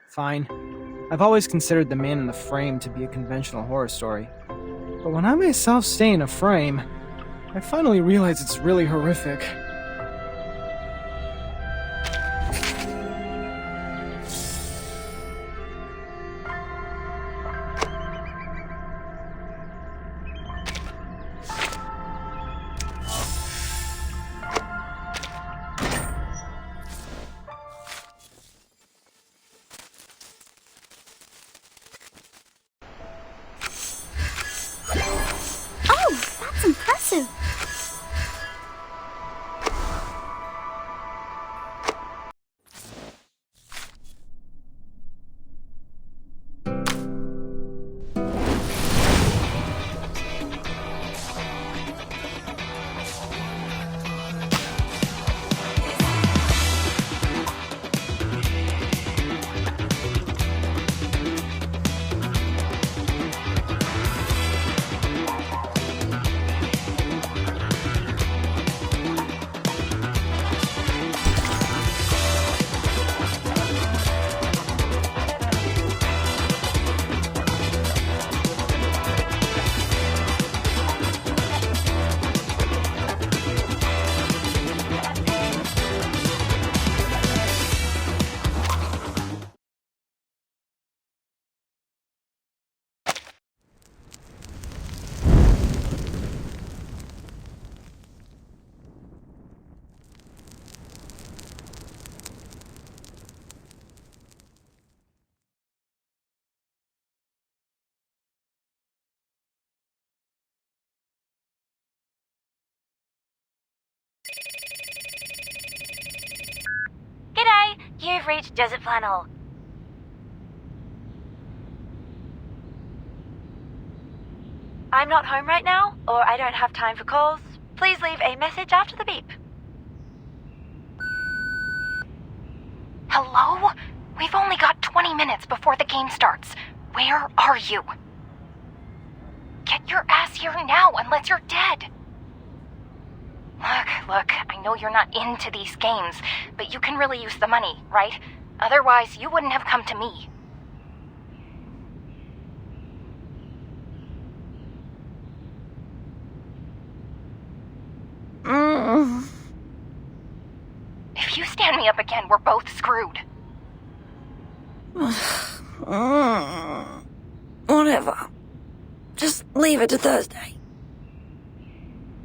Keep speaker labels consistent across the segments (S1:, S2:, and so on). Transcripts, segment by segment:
S1: Fine. I've always considered The Man in the Frame to be a conventional horror story. But when I myself stay in a frame, I finally realize it's really horrific.
S2: Oh, that's impressive.
S3: G'day, you've reached Desert Flannel. I'm not home right now, or I don't have time for calls. Please leave a message after the beep.
S4: Hello? We've only got 20 minutes before the game starts. Where are you? Get your ass here now unless you're dead. Look, I know you're not into these games, but you can really use the money, right? Otherwise, you wouldn't have come to me. If you stand me up again, we're both screwed.
S5: Whatever. Just leave it to Thursday.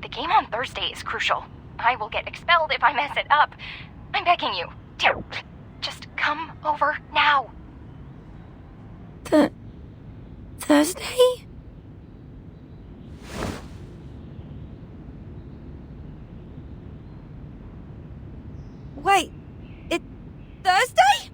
S4: The game on Thursday is crucial. I will get expelled if I mess it up. I'm begging you. Dear, just come over now.
S5: Thursday? Wait, it's Thursday?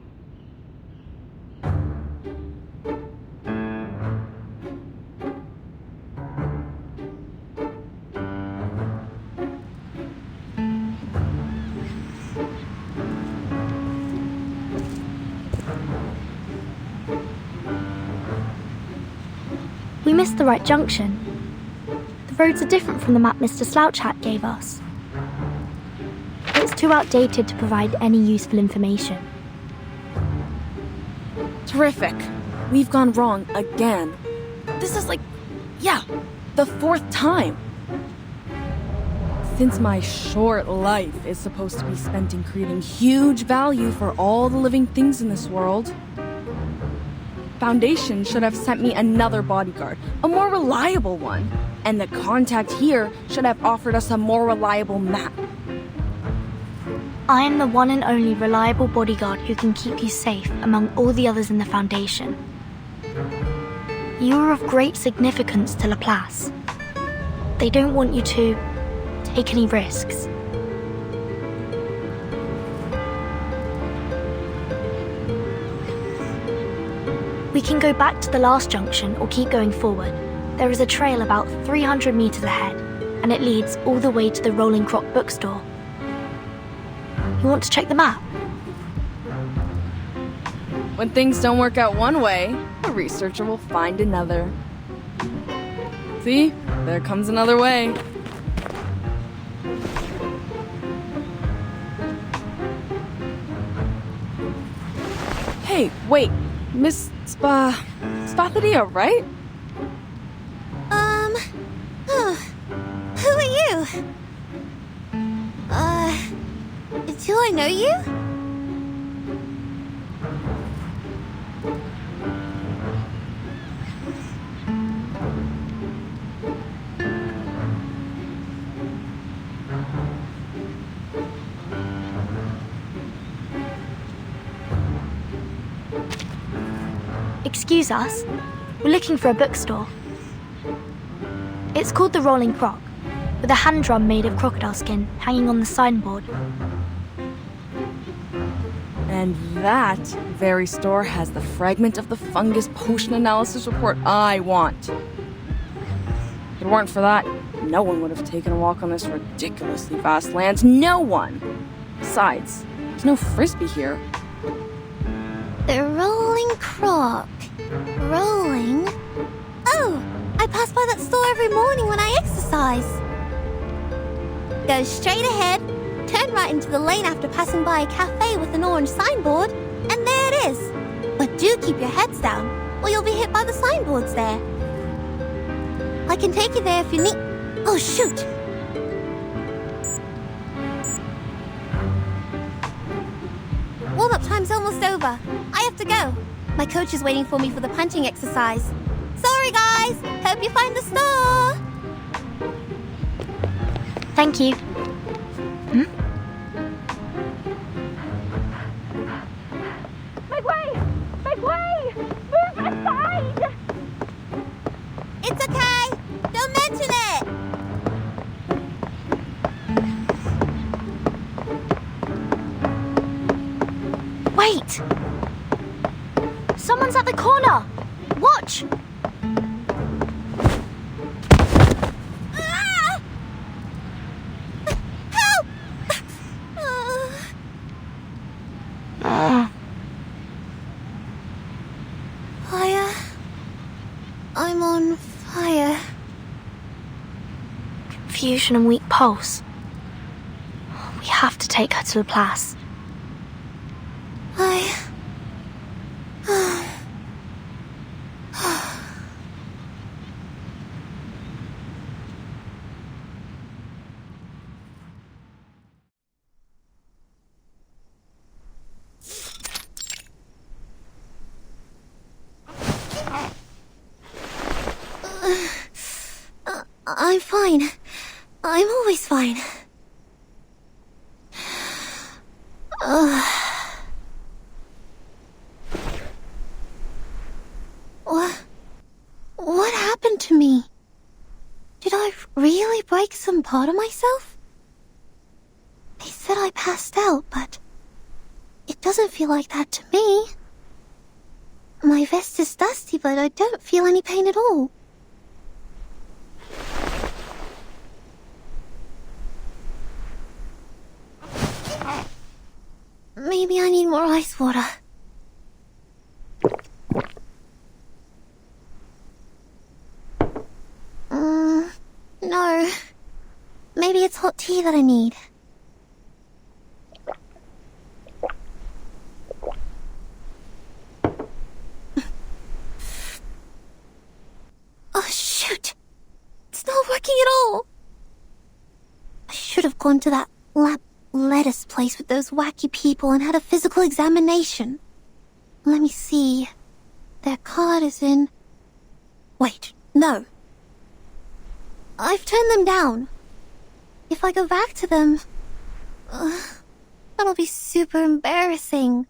S2: We missed the right junction. The roads are different from the map Mr. Slouch Hat gave us. It's too outdated to provide any useful information.
S5: Terrific. We've gone wrong again. This is the fourth time. Since my short life is supposed to be spent in creating huge value for all the living things in this world, Foundation should have sent me another bodyguard, a more reliable one. And the contact here should have offered us a more reliable map.
S2: I am the one and only reliable bodyguard who can keep you safe among all the others in the Foundation. You are of great significance to Laplace. They don't want you to take any risks. We can go back to the last junction or keep going forward. There is a trail about 300 meters ahead, and it leads all the way to the Rolling Croc bookstore. You want to check the map?
S5: When things don't work out one way, a researcher will find another. See? There comes another way. Hey, wait. Miss Spathadia, right?
S6: Who are you? Do I know you?
S2: Excuse us. We're looking for a bookstore. It's called the Rolling Croc, with a hand drum made of crocodile skin hanging on the signboard.
S5: And that very store has the fragment of the fungus potion analysis report I want. If it weren't for that, no one would have taken a walk on this ridiculously vast land. No one! Besides, there's no frisbee here.
S6: The Rolling Croc. Rolling? Oh, I pass by that store every morning when I exercise. Go straight ahead, turn right into the lane after passing by a cafe with an orange signboard, and there it is. But do keep your heads down, or you'll be hit by the signboards there. I can take you there if you need... Oh, shoot! Warm-up time's almost over. I have to go. My coach is waiting for me for the punching exercise. Sorry, guys. Hope you find the store.
S2: Thank you.
S6: Make way! Make way! Move aside! It's okay. Don't mention it.
S2: Wait! Someone's at the corner! Watch!
S6: Ah! Help! Fire. I'm on fire.
S2: Confusion and weak pulse. We have to take her to Laplace.
S6: I'm fine. I'm always fine. What happened to me? Did I really break some part of myself? They said I passed out, but it doesn't feel like that to me. My vest is dusty, but I don't feel any pain at all. Maybe I need more ice water. No. Maybe it's hot tea that I need. Oh, shoot. It's not working at all. I should have gone to that lab lettuce place with those wacky people and had a physical examination. Let me see. Their card is in... Wait, no. I've turned them down. If I go back to them... that'll be super embarrassing.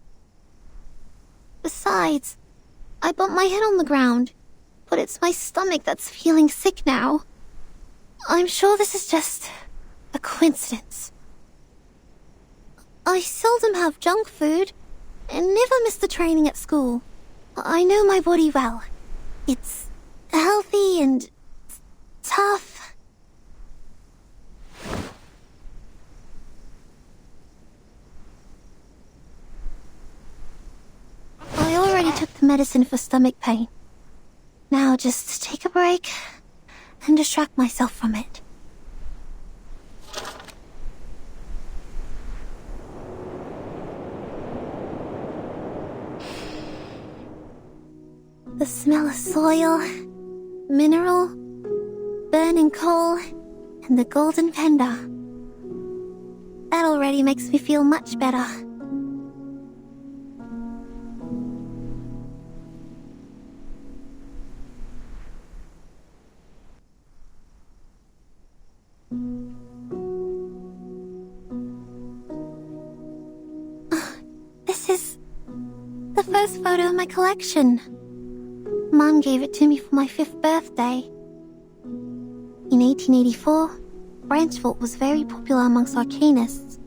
S6: Besides, I bumped my head on the ground, but it's my stomach that's feeling sick now. I'm sure this is just a coincidence. I seldom have junk food, and never miss the training at school. I know my body well. It's healthy and tough. I already took the medicine for stomach pain. Now just take a break and distract myself from it. The smell of soil, mineral, burning coal, and the golden panda. That already makes me feel much better. This is the first photo in my collection. Mom gave it to me for my 5th birthday. In 1884, Branchfort was very popular amongst arcanists.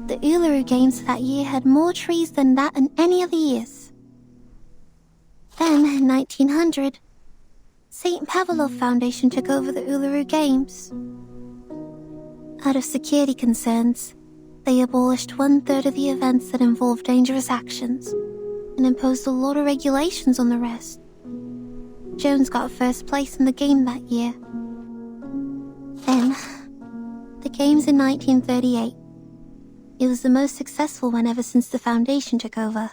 S6: The Uluru Games that year had more trees than that in any other years. Then, in 1900, St. Pavlov Foundation took over the Uluru Games. Out of security concerns, they abolished 1/3 of the events that involved dangerous actions and imposed a lot of regulations on the rest. Jones got 1st place in the game that year. Then, the Games in 1938. It was the most successful one ever since the Foundation took over.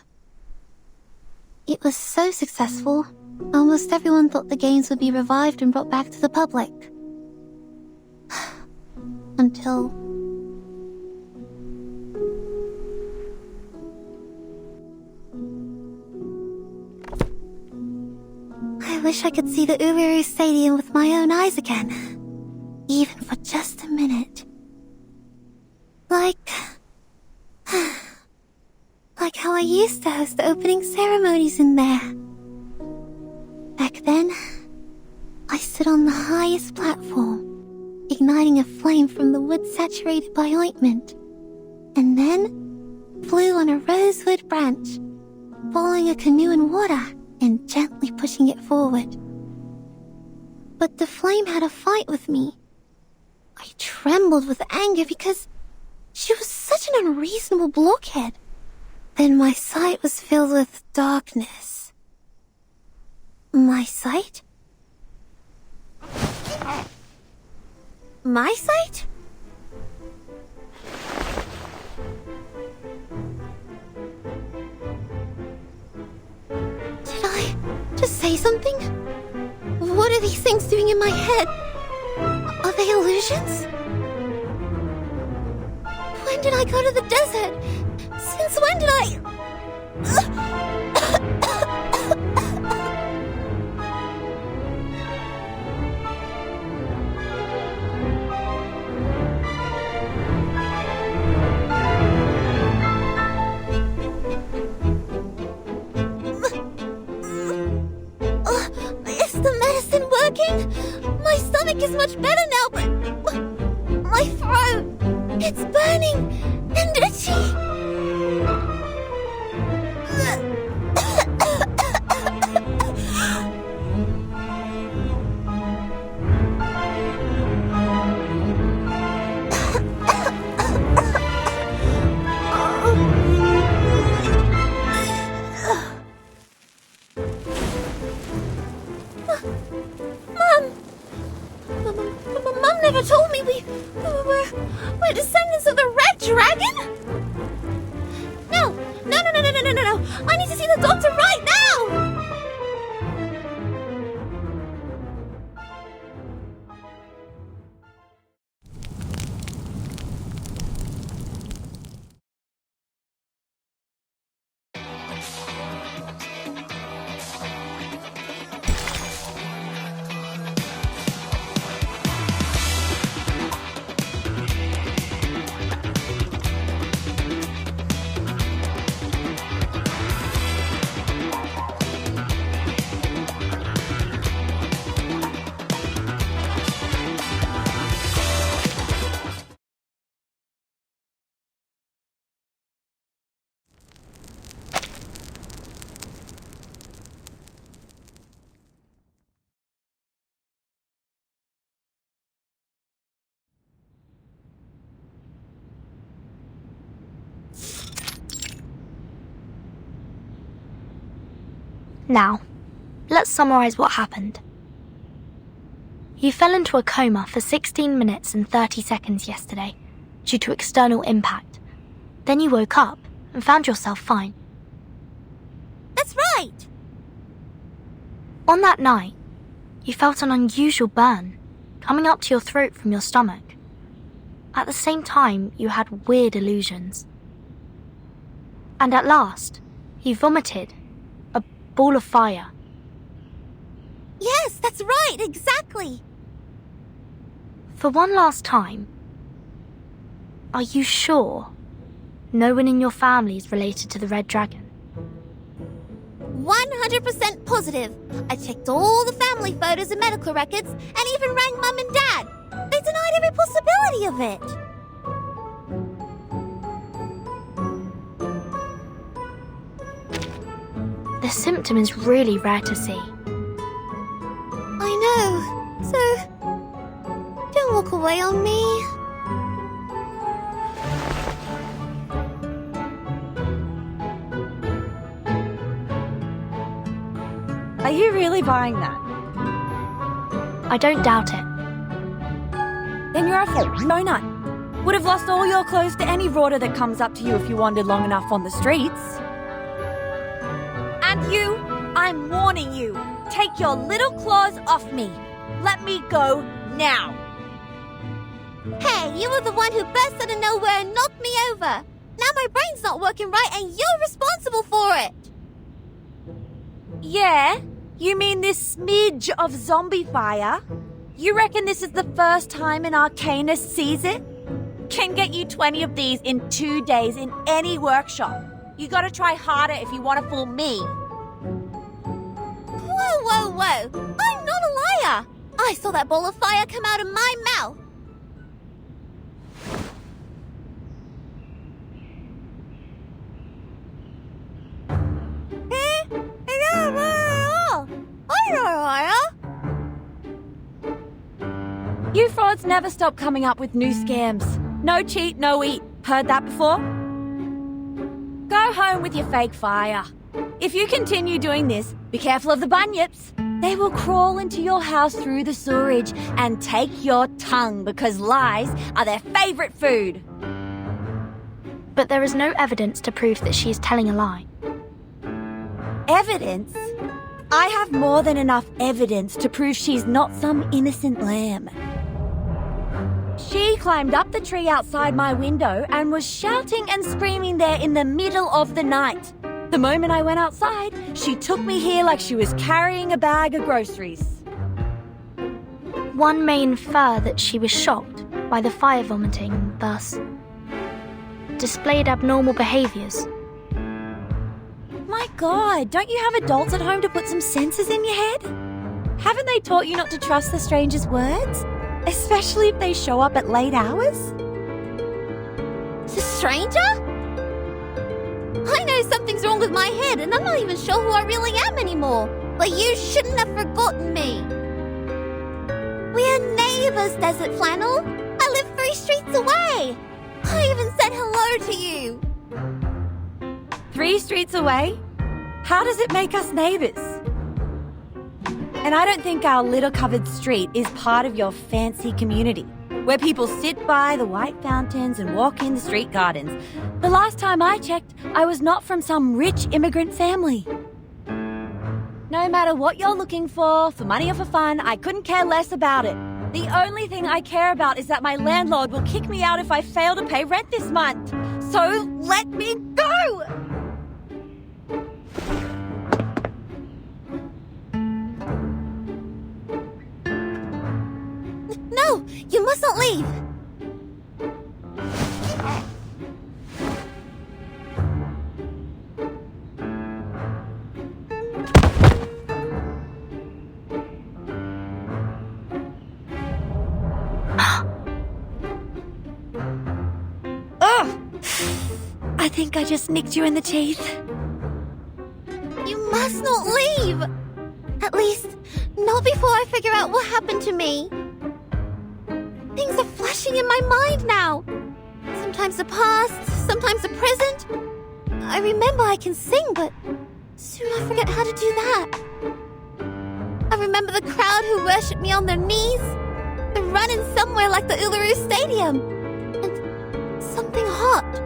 S6: It was so successful, almost everyone thought the Games would be revived and brought back to the public. Until... I wish I could see the Uluru Stadium with my own eyes again. Even for just a minute. Like how I used to host the opening ceremonies in there. Back then, I stood on the highest platform, igniting a flame from the wood saturated by ointment, and then flew on a rosewood branch, following a canoe in water and gently pushing it forward. But the flame had a fight with me. I trembled with anger because she was such an unreasonable blockhead. Then my sight was filled with darkness. My sight? My sight? Did I just say something? What are these things doing in my head? Are they illusions? When did I go to the desert? Since when did I... Is the medicine working? My stomach is much better now, but... my throat... it's burning and itchy. Mom never told me we're descendants of the Red Dragon? No! I need to see the doctor right now!
S2: Now, let's summarize what happened. You fell into a coma for 16 minutes and 30 seconds yesterday due to external impact. Then you woke up and found yourself fine.
S6: That's right!
S2: On that night, you felt an unusual burn coming up to your throat from your stomach. At the same time, you had weird illusions. And at last, you vomited a ball of fire.
S6: Yes, that's right, exactly.
S2: For one last time, are you sure no one in your family is related to the Red Dragon?
S6: 100% positive. I checked all the family photos and medical records and even rang Mum and Dad. They denied every possibility of it.
S2: The symptom is really rare to see.
S6: I know. So, don't walk away on me.
S7: Are you really buying that?
S2: I don't doubt it.
S7: Then you're a donut. Would have lost all your clothes to any rorter that comes up to you if you wandered long enough on the streets. And you, I'm warning you. Take your little claws off me. Let me go now.
S6: Hey, you were the one who burst out of nowhere and knocked me over. Now my brain's not working right and you're responsible for it.
S7: Yeah? You mean this smidge of zombie fire? You reckon this is the first time an arcanist sees it? Can get you 20 of these in 2 days in any workshop. You gotta try harder if you want to fool me.
S6: Whoa, whoa, whoa. I'm not a liar. I saw that ball of fire come out of my mouth.
S7: You frauds never stop coming up with new scams. No cheat, no eat. Heard that before? Go home with your fake fire. If you continue doing this, be careful of the bunyips. They will crawl into your house through the sewerage and take your tongue because lies are their favorite food.
S2: But there is no evidence to prove that she is telling a lie.
S7: Evidence? I have more than enough evidence to prove she's not some innocent lamb. She climbed up the tree outside my window and was shouting and screaming there in the middle of the night. The moment I went outside, she took me here like she was carrying a bag of groceries.
S2: One may infer that she was shocked by the fire vomiting and thus displayed abnormal behaviors.
S7: My God, don't you have adults at home to put some senses in your head? Haven't they taught you not to trust the stranger's words? Especially if they show up at late hours?
S6: It's a stranger? I know something's wrong with my head and I'm not even sure who I really am anymore. But you shouldn't have forgotten me. We are neighbors, Desert Flannel. I live 3 streets away. I even said hello to you.
S7: 3 streets away? How does it make us neighbors? And I don't think our litter covered street is part of your fancy community, where people sit by the white fountains and walk in the street gardens. The last time I checked, I was not from some rich immigrant family. No matter what you're looking for money or for fun, I couldn't care less about it. The only thing I care about is that my landlord will kick me out if I fail to pay rent this month. So let me go!
S6: No, you mustn't leave.
S7: Ugh! I think I just nicked you in the teeth.
S6: You must not leave. At least, not before I figure out what happened to me. Things are flashing in my mind now. Sometimes the past, sometimes the present. I remember I can sing, but soon I forget how to do that. I remember the crowd who worshipped me on their knees. They're running somewhere like the Uluru Stadium. And something hot.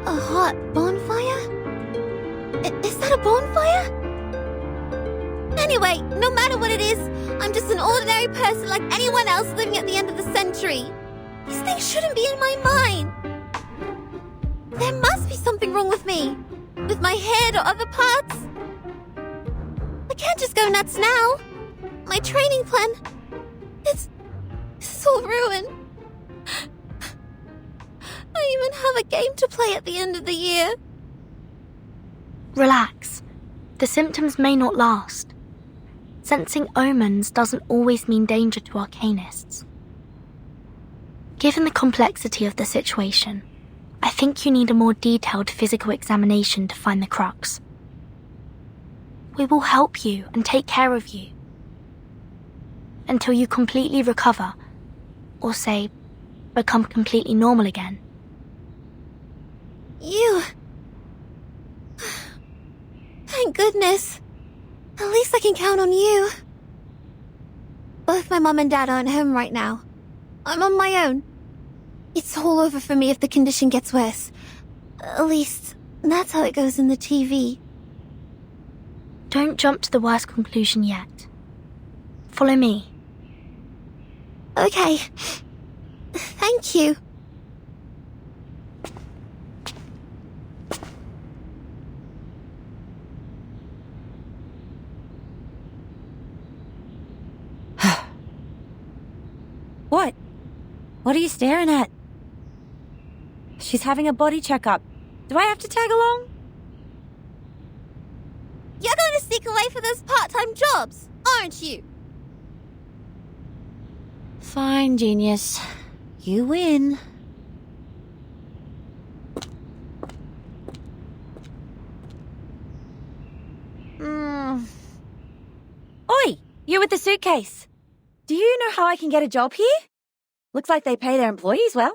S6: A hot bonfire? Is that a bonfire? Anyway, no matter what it is, I'm just an ordinary person like anyone else living at the end of the century. These things shouldn't be in my mind. There must be something wrong with me. With my head or other parts. I can't just go nuts now. My training plan... It's all ruined. I even have a game to play at the end of the year.
S2: Relax. The symptoms may not last. Sensing omens doesn't always mean danger to arcanists. Given the complexity of the situation, I think you need a more detailed physical examination to find the crux. We will help you and take care of you until you completely recover, or say, become completely normal again.
S6: You... Thank goodness. At least I can count on you. Both my mum and dad aren't home right now. I'm on my own. It's all over for me if the condition gets worse. At least, that's how it goes in the TV.
S2: Don't jump to the worst conclusion yet. Follow me.
S6: Okay. Thank you.
S7: What? What are you staring at? She's having a body checkup. Do I have to tag along?
S6: You're going to sneak away for those part-time jobs, aren't you?
S7: Fine, genius. You win. Oi! You with the suitcase. Do you know how I can get a job here? Looks like they pay their employees well.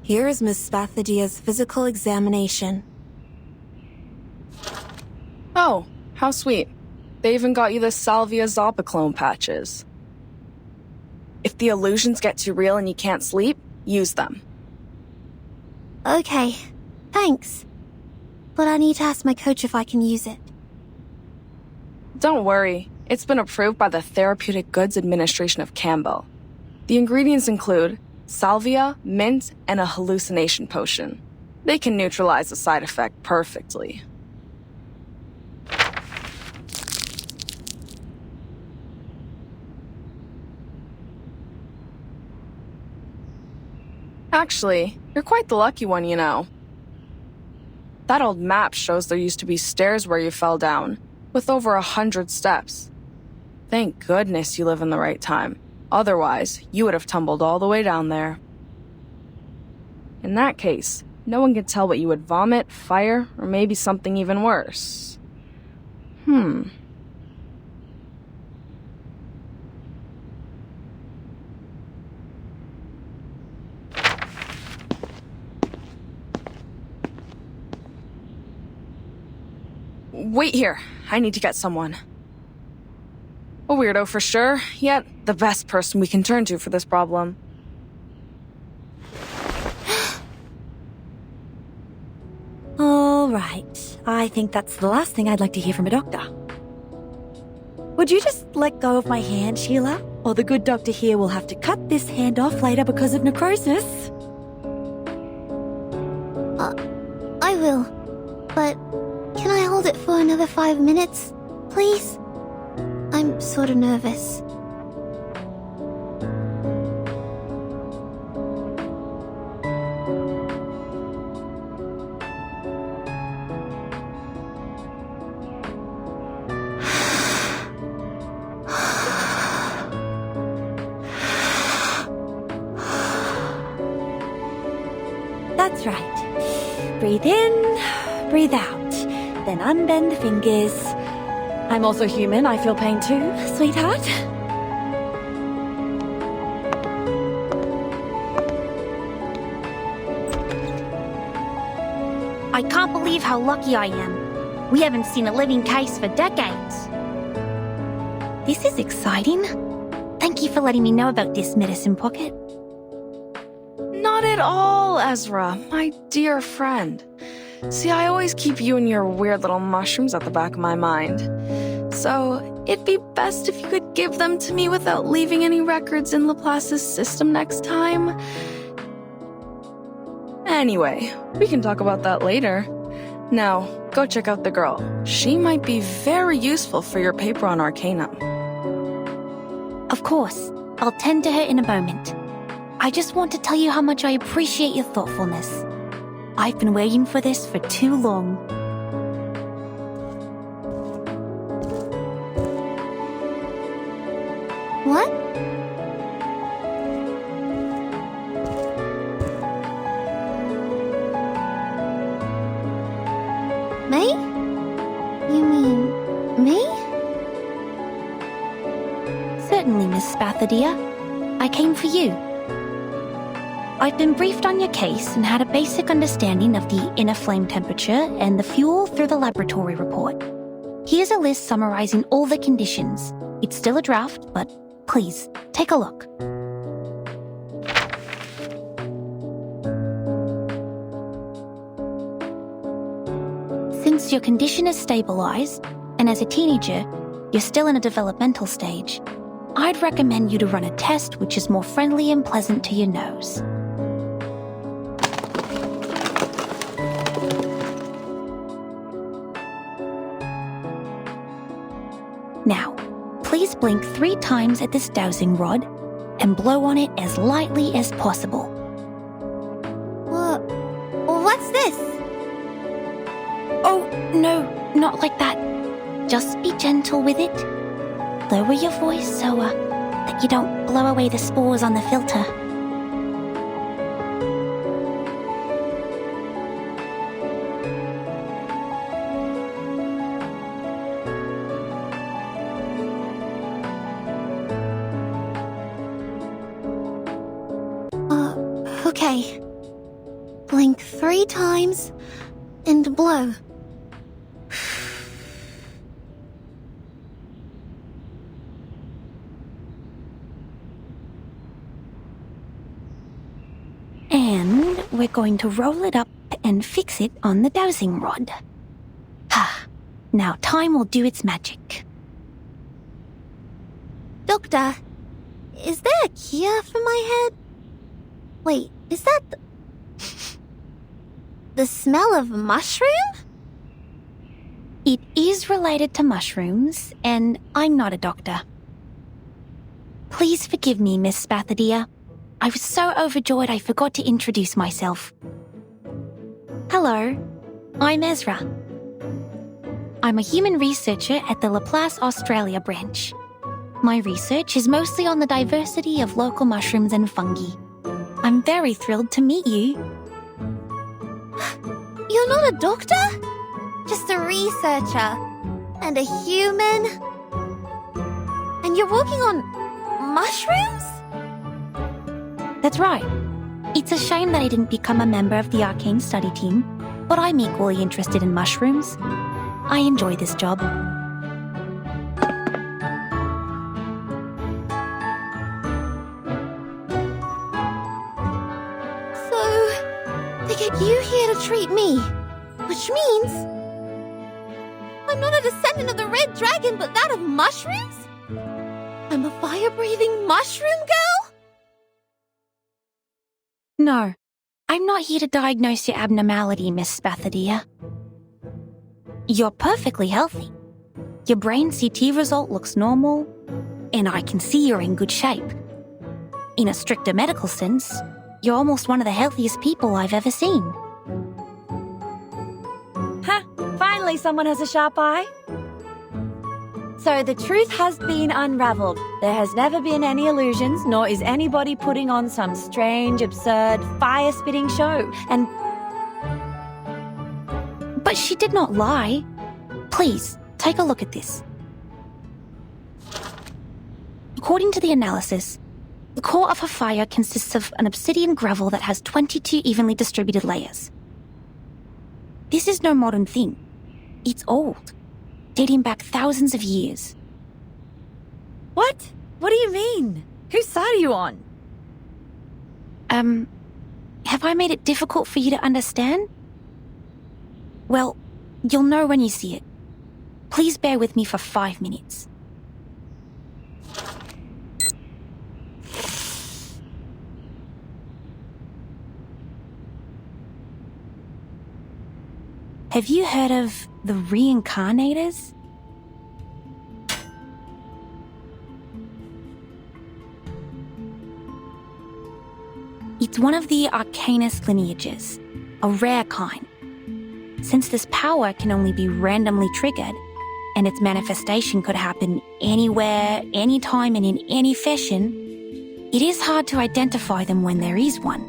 S6: Here is Miss Spathadia's physical examination.
S5: Oh, how sweet. They even got you the Salvia Zopiclone patches. If the illusions get too real and you can't sleep, use them.
S6: Okay, thanks. But I need to ask my coach if I can use it.
S5: Don't worry, it's been approved by the Therapeutic Goods Administration of Campbell. The ingredients include salvia, mint, and a hallucination potion. They can neutralize the side effect perfectly. Actually, you're quite the lucky one, you know. That old map shows there used to be stairs where you fell down, with over 100 steps. Thank goodness you live in the right time. Otherwise, you would have tumbled all the way down there. In that case, no one can tell what you would vomit, fire, or maybe something even worse. Wait here. I need to get someone. A weirdo for sure, yet the best person we can turn to for this problem.
S7: All right. I think that's the last thing I'd like to hear from a doctor. Would you just let go of my hand, Sheila? Or the good doctor here will have to cut this hand off later because of necrosis.
S6: I will. But Can I hold it for another 5 minutes, please? I'm sort of nervous.
S7: That's right. Breathe in, breathe out. Then unbend the fingers. I'm also human. I feel pain too, sweetheart.
S2: I can't believe how lucky I am. We haven't seen a living case for decades. This is exciting. Thank you for letting me know about this, Medicine Pocket.
S5: Not at all, Ezra, my dear friend. See, I always keep you and your weird little mushrooms at the back of my mind. So, it'd be best if you could give them to me without leaving any records in Laplace's system next time. Anyway, we can talk about that later. Now, go check out the girl. She might be very useful for your paper on Arcanum.
S2: Of course, I'll tend to her in a moment. I just want to tell you how much I appreciate your thoughtfulness. I've been waiting for this for too long.
S6: What? Me? You mean me?
S2: Certainly, Miss Spathadia. I came for you. I've been briefed on your case and had a basic understanding of the inner flame temperature and the fuel through the laboratory report. Here's a list summarizing all the conditions. It's still a draft, but please, take a look. Since your condition is stabilized, and as a teenager, you're still in a developmental stage, I'd recommend you to run a test which is more friendly and pleasant to your nose. Now, please blink 3 times at this dowsing rod and blow on it as lightly as possible.
S6: What's this?
S2: Oh, no, not like that. Just be gentle with it. Lower your voice so that you don't blow away the spores on the filter.
S6: Okay. Blink 3 times and blow.
S2: And we're going to roll it up and fix it on the dowsing rod. Now time will do its magic.
S6: Doctor, is there a cure for my head? Wait, is that the smell of mushroom?
S2: It is related to mushrooms, and I'm not a doctor. Please forgive me, Miss Spathadia. I was so overjoyed I forgot to introduce myself. Hello, I'm Ezra. I'm a human researcher at the Laplace Australia branch. My research is mostly on the diversity of local mushrooms and fungi. I'm very thrilled to meet you.
S6: You're not a doctor? Just a researcher. And a human? And you're working on mushrooms?
S2: That's right. It's a shame that I didn't become a member of the Arcane Study team, but I'm equally interested in mushrooms. I enjoy this job.
S6: They get you here to treat me, which means I'm not a descendant of the Red Dragon, but that of mushrooms? I'm a fire-breathing mushroom girl?
S2: No, I'm not here to diagnose your abnormality, Miss Spathadia. You're perfectly healthy. Your brain CT result looks normal, and I can see you're in good shape. In a stricter medical sense, you're almost one of the healthiest people I've ever seen.
S7: Ha! Finally someone has a sharp eye. So the truth has been unraveled. There has never been any illusions, nor is anybody putting on some strange, absurd, fire-spitting show. And
S2: But she did not lie. Please, take a look at this. According to the analysis, the core of her fire consists of an obsidian gravel that has 22 evenly distributed layers. This is no modern thing. It's old, dating back thousands of years.
S7: what? What do you mean? Whose side are you on?
S2: Have I made it difficult for you to understand? Well, you'll know when you see it. Please bear with me for 5 minutes. Have you heard of the reincarnators? It's one of the Arcanist lineages, a rare kind. Since this power can only be randomly triggered, and its manifestation could happen anywhere, anytime, and in any fashion, it is hard to identify them when there is one.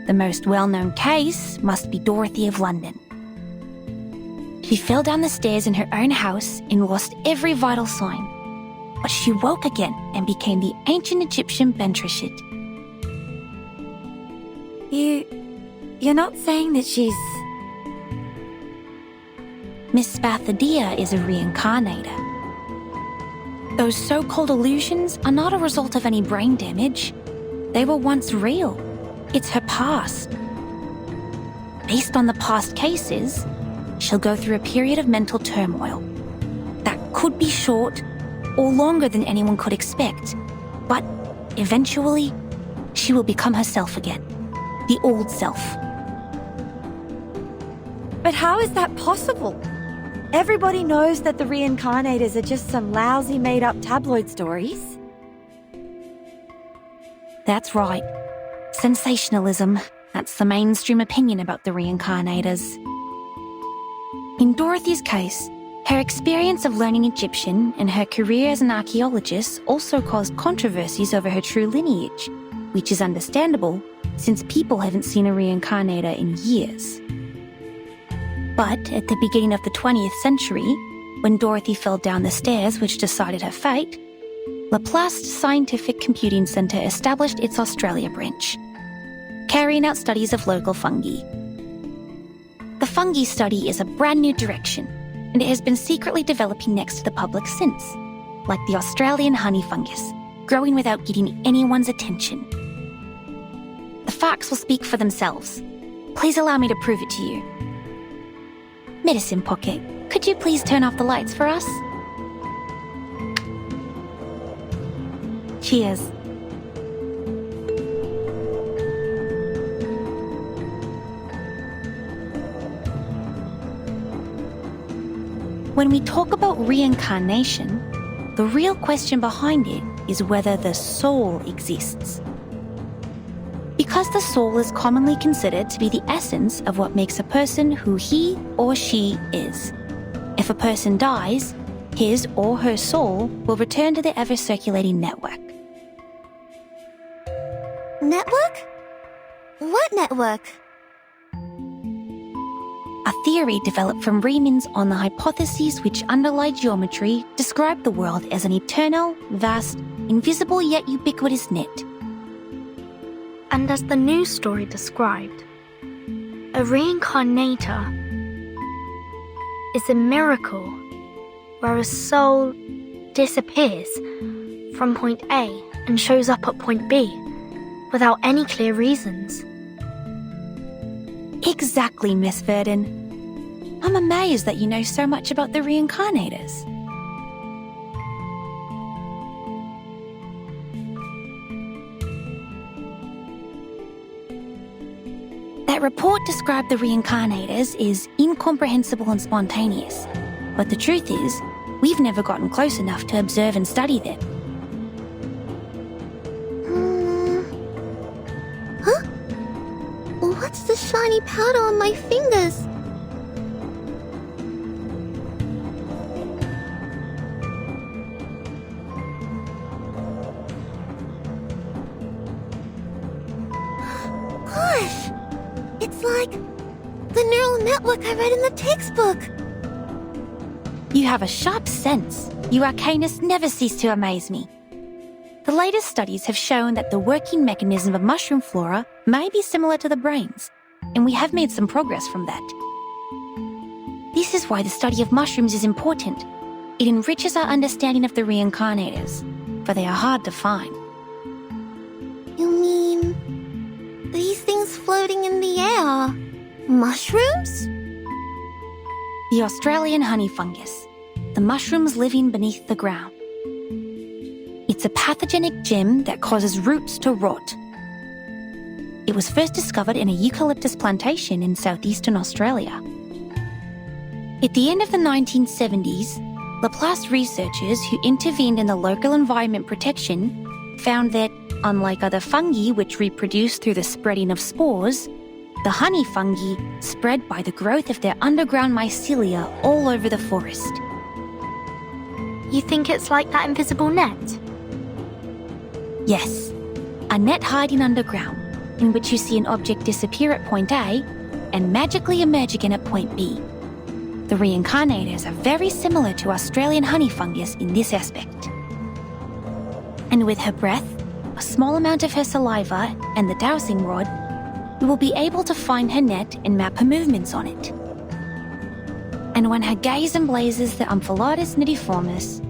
S2: The most well-known case must be Dorothy of London. She fell down the stairs in her own house and lost every vital sign, but she woke again and became the ancient Egyptian Bentreshit.
S7: You're not saying that she's...
S2: Miss Spathadia is a reincarnator. Those so-called illusions are not a result of any brain damage. They were once real. It's her past. Based on the past cases, she'll go through a period of mental turmoil. That could be short or longer than anyone could expect, but eventually, she will become herself again. The old self.
S7: But how is that possible? Everybody knows that the reincarnators are just some lousy made-up tabloid stories.
S2: That's right. Sensationalism. That's the mainstream opinion about the reincarnators. In Dorothy's case, her experience of learning Egyptian and her career as an archaeologist also caused controversies over her true lineage, which is understandable since people haven't seen a reincarnator in years. But at the beginning of the 20th century, when Dorothy fell down the stairs which decided her fate, Laplace Scientific Computing Centre established its Australia branch, carrying out studies of local fungi. The fungi study is a brand new direction, and it has been secretly developing next to the public since, like the Australian honey fungus, growing without getting anyone's attention. The facts will speak for themselves. Please allow me to prove it to you. Medicine Pocket, could you please turn off the lights for us? Cheers. When we talk about reincarnation, the real question behind it is whether the soul exists. Because the soul is commonly considered to be the essence of what makes a person who he or she is. If a person dies, his or her soul will return to the ever-circulating network.
S6: Network? What network?
S2: A theory developed from Riemann's on the hypotheses which underlie geometry describe the world as an eternal, vast, invisible yet ubiquitous net. And as the news story described, a reincarnator is a miracle where a soul disappears from point A and shows up at point B without any clear reasons. Exactly, Miss Verdon. I'm amazed that you know so much about the reincarnators. That That report described the reincarnators as incomprehensible and spontaneous. But the truth is, we've never gotten close enough to observe and study them.
S6: Huh? What's the shiny powder on my fingers? Gosh! It's like the neural network I read in the textbook.
S2: You have a sharp sense. You Arcanists never cease to amaze me. The latest studies have shown that the working mechanism of mushroom flora may be similar to the brain's, and we have made some progress from that. This is why the study of mushrooms is important. It enriches our understanding of the reincarnators, for they are hard to find.
S6: You mean these things floating in the air? Mushrooms?
S2: The Australian honey fungus, the mushrooms living beneath the ground. It's a pathogenic gem that causes roots to rot. It was first discovered in a eucalyptus plantation in southeastern Australia. At the end of the 1970s, Laplace researchers who intervened in the local environment protection found that, unlike other fungi which reproduce through the spreading of spores, the honey fungi spread by the growth of their underground mycelia all over the forest. You think it's like that invisible net? Yes, a net hiding underground, in which you see an object disappear at point A and magically emerge again at point B. The reincarnators are very similar to Australian honey fungus in this aspect. And with her breath, a small amount of her saliva, and the dowsing rod, we will be able to find her net and map her movements on it. And when her gaze emblazes the Omphalotus nidiformis,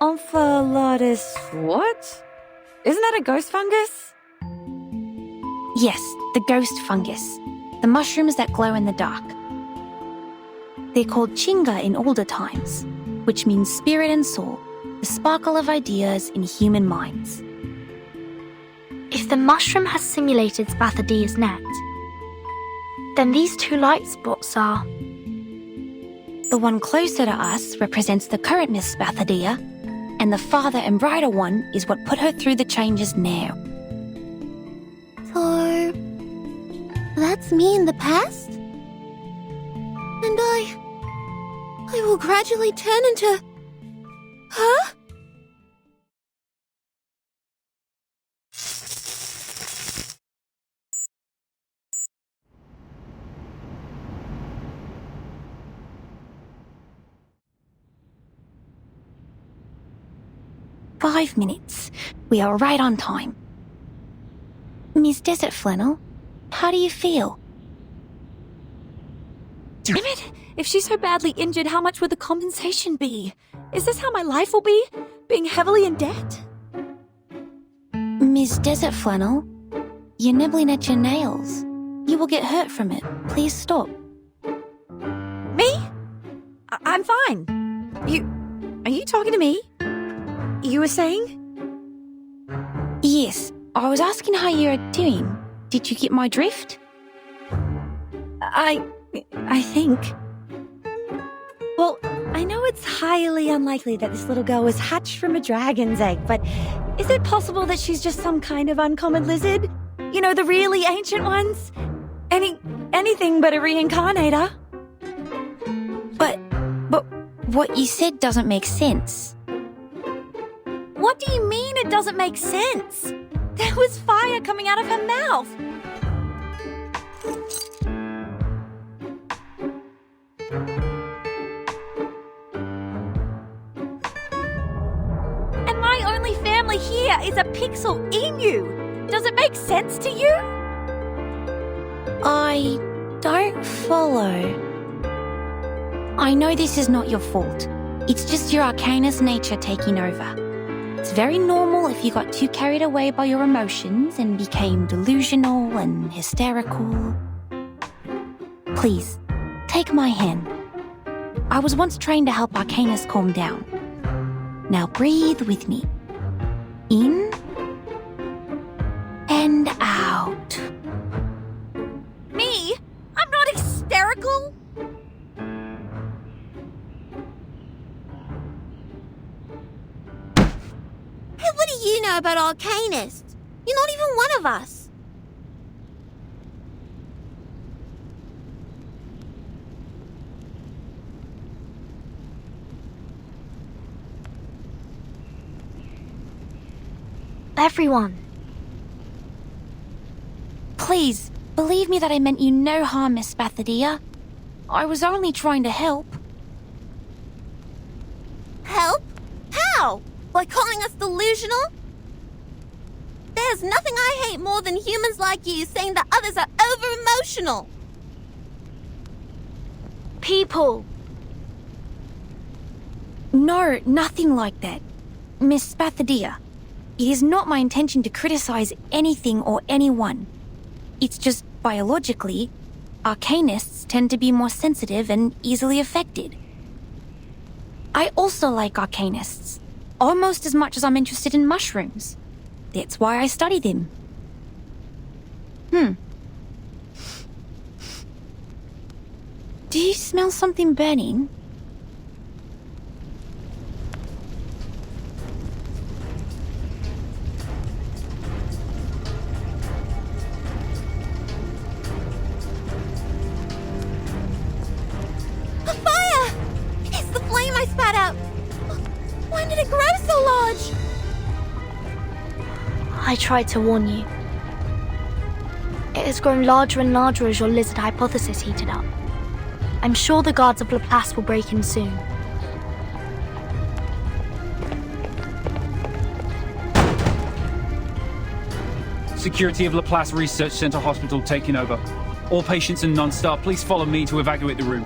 S7: Omphalotus what? Isn't that a ghost fungus?
S2: yes, the ghost fungus, the mushrooms that glow in the dark. They're called chinga in older times, which means spirit and soul, the sparkle of ideas in human minds. If the mushroom has simulated Spathidia's net, then these two light spots are... The one closer to us represents the current Miss Spathidia, and the farther and brighter one is what put her through the changes now.
S6: So, that's me in the past? And I will gradually turn into... Huh?
S2: "5 minutes. We are right on time. Miss Desert Flannel, how do you feel?"
S7: Damn it! If she's so badly injured, how much would the compensation be? Is this how my life will be? Being heavily in debt?
S2: Miss Desert Flannel, you're nibbling at your nails. You will get hurt from it. Please stop.
S7: Me? I'm fine. Are you talking to me? You were saying?
S2: Yes, I was asking how you're doing. Did you get my drift?
S7: I think. Well, I know it's highly unlikely that this little girl was hatched from a dragon's egg, but is it possible that she's just some kind of uncommon lizard? You know, the really ancient ones? Anything but a reincarnator.
S2: But what you said doesn't make sense.
S7: What do you mean it doesn't make sense? There was fire coming out of her mouth. And my only family here is a pixel emu. Does it make sense to you?
S2: I don't follow. I know this is not your fault. It's just your Arcanist nature taking over. It's very normal if you got too carried away by your emotions and became delusional and hysterical. Please, take my hand. I was once trained to help Arcanists calm down. Now breathe with me. In and out.
S7: me! I'm not hysterical!
S6: Hey, what do you know about Arcanists? You're not even one of us.
S2: Everyone. Please, believe me that I meant you no harm, Miss Bathadia. I was only trying to help.
S6: Help? How? By calling us delusional? There's nothing I hate more than humans like you saying that others are over-emotional.
S2: People. No, nothing like that. Miss Bathadia, it is not my intention to criticize anything or anyone. It's just biologically, Arcanists tend to be more sensitive and easily affected. I also like Arcanists, almost as much as I'm interested in mushrooms. That's why I study them. Do you smell something burning?
S6: A fire! It's the flame I spat out. When did it grow so large?
S2: I tried to warn you. It has grown larger and larger as your lizard hypothesis heated up. I'm sure the guards of Laplace will break in soon.
S8: Security of Laplace Research Center Hospital taking over. All patients and non-staff, please follow me to evacuate the room.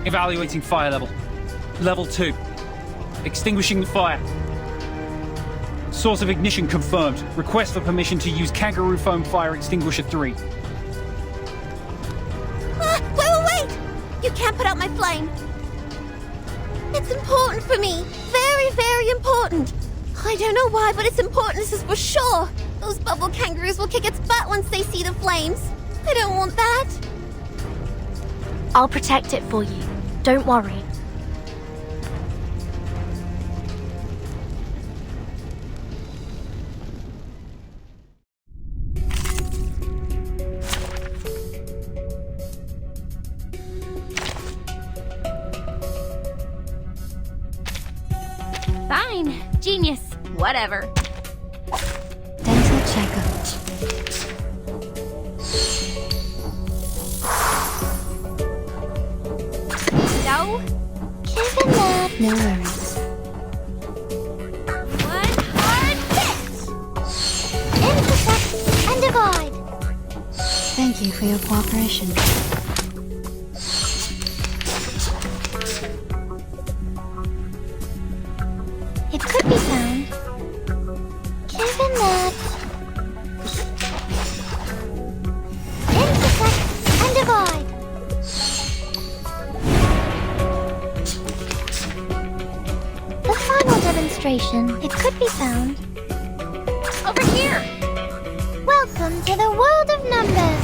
S8: Evaluating fire level. Level 2. Extinguishing the fire. Source of ignition confirmed. Request for permission to use Kangaroo Foam Fire Extinguisher 3.
S6: Wait! You can't put out my flame. It's important for me. Very, very important. I don't know why, but it's important, this is for sure. Those bubble kangaroos will kick its butt once they see the flames. I don't want that.
S2: I'll protect it for you. Don't worry.
S4: Fine. Genius. Whatever.
S2: Dental checkup.
S4: No?
S6: Given that,
S2: No worries.
S4: One hard hit!
S6: intersect and divide.
S2: Thank you for your cooperation.
S6: It could be found. Given that, intersect and divide. The final demonstration. It could be found.
S4: Over here!
S6: Welcome to the world of numbers.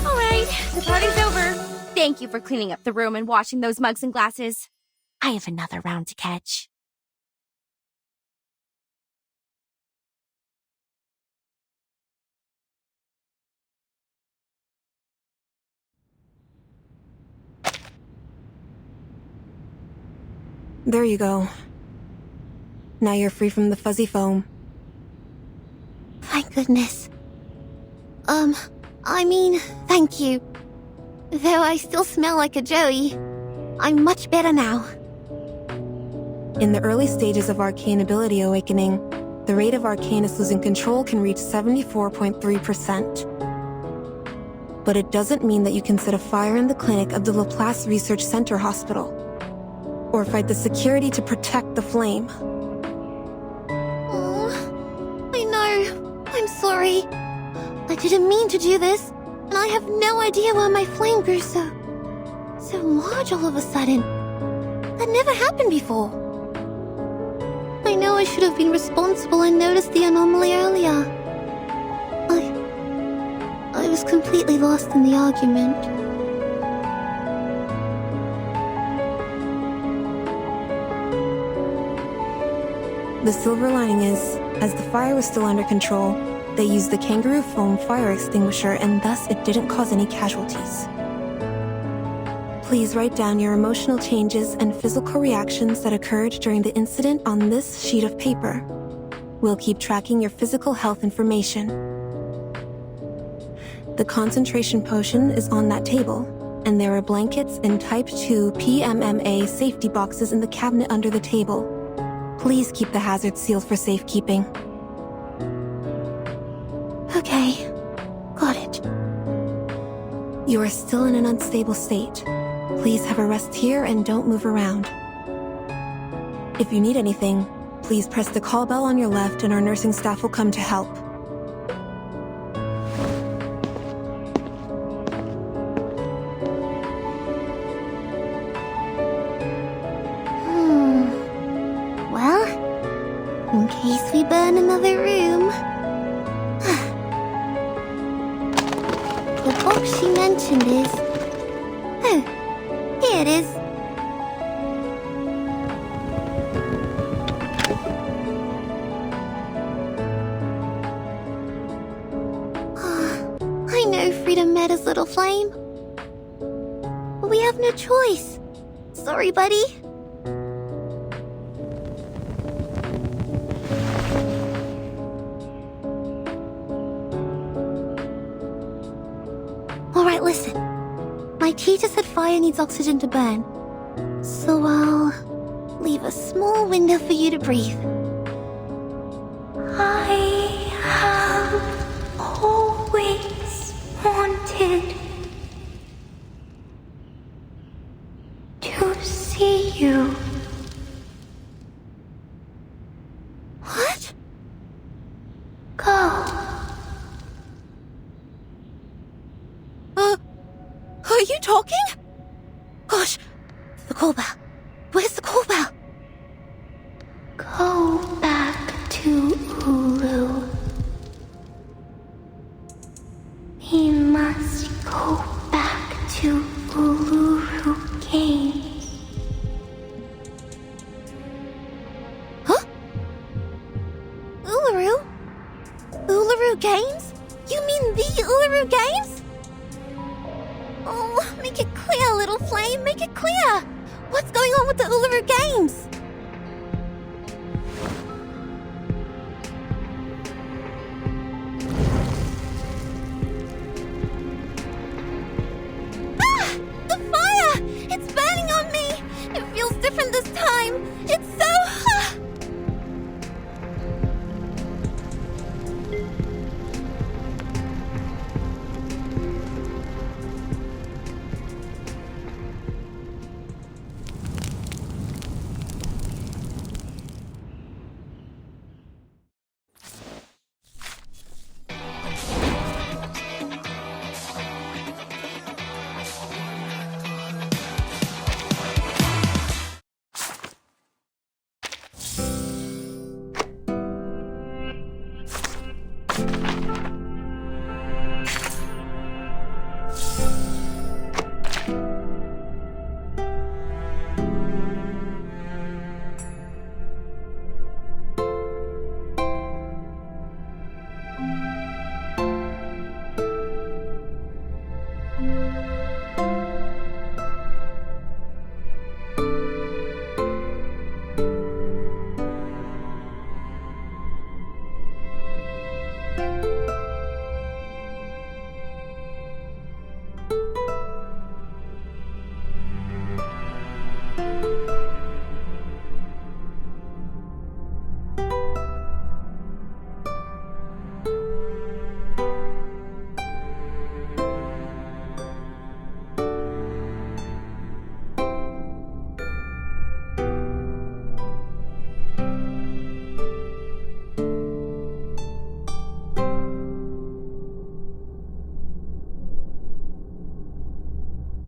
S4: All right, the party's over. Thank you for cleaning up the room and washing those mugs and glasses. I have another round to catch.
S9: There you go. Now you're free from the fuzzy foam.
S6: Thank goodness. Thank you. Though I still smell like a Joey, I'm much better now.
S9: In the early stages of arcane ability awakening, the rate of Arcanists losing control can reach 74.3%. But it doesn't mean that you can set a fire in the clinic of the Laplace Research Center Hospital, or fight the security to protect the flame.
S6: Oh, I know. I'm sorry. I didn't mean to do this, and I have no idea why my flame grew so large all of a sudden. That never happened before. I know I should have been responsible and noticed the anomaly earlier. I was completely lost in the argument.
S9: The silver lining is, as the fire was still under control, they used the kangaroo foam fire extinguisher and thus it didn't cause any casualties. Please write down your emotional changes and physical reactions that occurred during the incident on this sheet of paper. We'll keep tracking your physical health information. The concentration potion is on that table, and there are blankets and Type 2 PMMA safety boxes in the cabinet under the table. Please keep the hazard sealed for safekeeping.
S6: Okay, got it.
S9: You are still in an unstable state. Please have a rest here and don't move around. If you need anything, please press the call bell on your left and our nursing staff will come to help.
S6: Well, in case we burn another room. The box she mentioned is... Oh, here it is. I know Freedom matters, little flame. But we have no choice. Sorry, buddy. Alright, listen. My teacher said fire needs oxygen to burn. So I'll leave a small window for you to breathe.
S2: I have always wanted to see you.
S6: What?
S2: Go.
S6: Are you talking? Gosh, the call bell. Where's the call bell?
S2: Go back to Ulu. We must go back to Uluru Games.
S6: Huh? Uluru? Uluru Games? You mean the Uluru Games? Oh, make it clear, little flame, make it clear! What's going on with the Uluru Games? Ah! The fire! It's burning on me! It feels different this time! It's so...